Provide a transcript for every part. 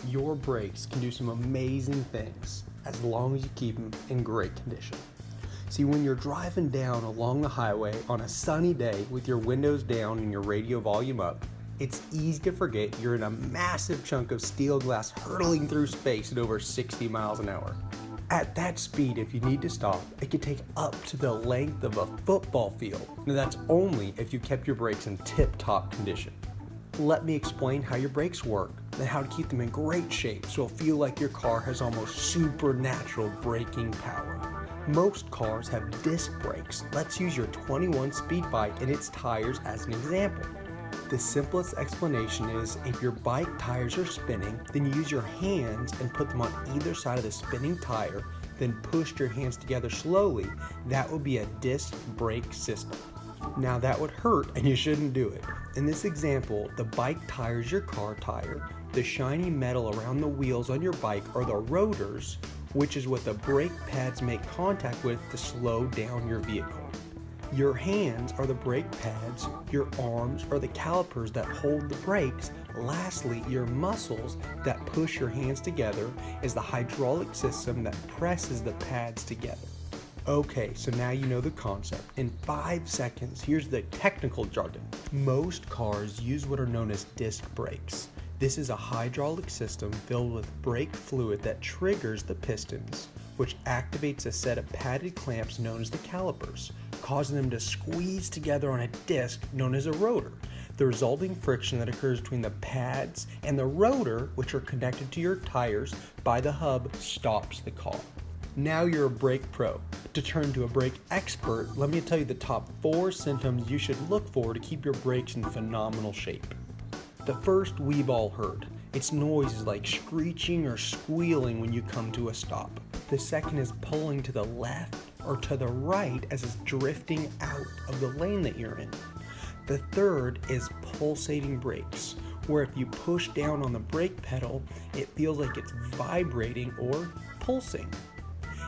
Your brakes can do some amazing things as long as you keep them in great condition. See, when you're driving down along the highway on a sunny day with your windows down and your radio volume up, it's easy to forget you're in a massive chunk of steel glass hurtling through space at over 60 miles an hour. At that speed, if you need to stop, it could take up to the length of a football field. Now that's only if you kept your brakes in tip-top condition. Let me explain how your brakes work and how to keep them in great shape so it'll feel like your car has almost supernatural braking power. Most cars have disc brakes. Let's use your 21 speed bike and its tires as an example. The simplest explanation is if your bike tires are spinning, then you use your hands and put them on either side of the spinning tire, then push your hands together slowly. That would be a disc brake system. Now that would hurt and you shouldn't do it. In this example, the bike tire is your car tire. The shiny metal around the wheels on your bike are the rotors, which is what the brake pads make contact with to slow down your vehicle. Your hands are the brake pads, your arms are the calipers that hold the brakes. Lastly, your muscles that push your hands together is the hydraulic system that presses the pads together. Okay, so now you know the concept. In 5 seconds, here's the technical jargon. Most cars use what are known as disc brakes. This is a hydraulic system filled with brake fluid that triggers the pistons, which activates a set of padded clamps known as the calipers, causing them to squeeze together on a disc known as a rotor. The resulting friction that occurs between the pads and the rotor, which are connected to your tires by the hub, stops the car. Now you're a brake pro. To turn to a brake expert, let me tell you the top 4 symptoms you should look for to keep your brakes in phenomenal shape. The first we've all heard. It's noises like screeching or squealing when you come to a stop. The second is pulling to the left or to the right as it's drifting out of the lane that you're in. The third is pulsating brakes, where if you push down on the brake pedal, it feels like it's vibrating or pulsing.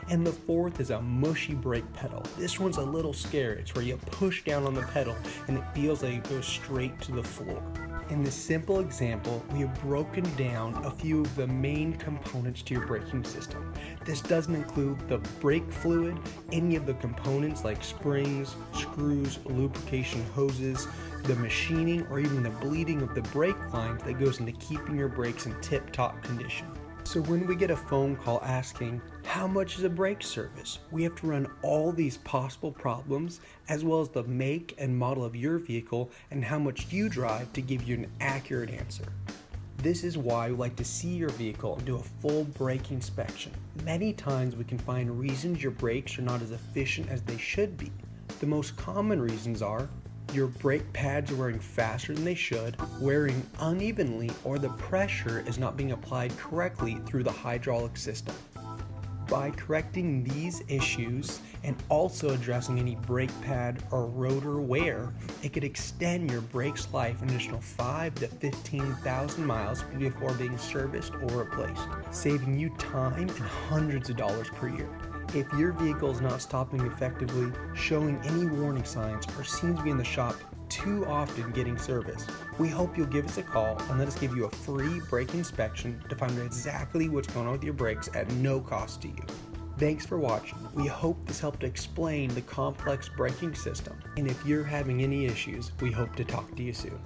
And the fourth is a mushy brake pedal. This one's a little scary. It's where you push down on the pedal and it feels like it goes straight to the floor. In this simple example, we have broken down a few of the main components to your braking system. This doesn't include the brake fluid, any of the components like springs, screws, lubrication hoses, the machining, or even the bleeding of the brake lines that goes into keeping your brakes in tip-top condition. So when we get a phone call asking, how much is a brake service? We have to run all these possible problems as well as the make and model of your vehicle and how much you drive to give you an accurate answer. This is why we like to see your vehicle and do a full brake inspection. Many times we can find reasons your brakes are not as efficient as they should be. The most common reasons are your brake pads are wearing faster than they should, wearing unevenly, or the pressure is not being applied correctly through the hydraulic system. By correcting these issues and also addressing any brake pad or rotor wear, it could extend your brake's life an additional 5,000 to 15,000 miles before being serviced or replaced, saving you time and hundreds of dollars per year. If your vehicle is not stopping effectively, showing any warning signs, or seems to be in the shop too often getting serviced, we hope you'll give us a call and let us give you a free brake inspection to find out exactly what's going on with your brakes at no cost to you. Thanks for watching. We hope this helped explain the complex braking system. And if you're having any issues, we hope to talk to you soon.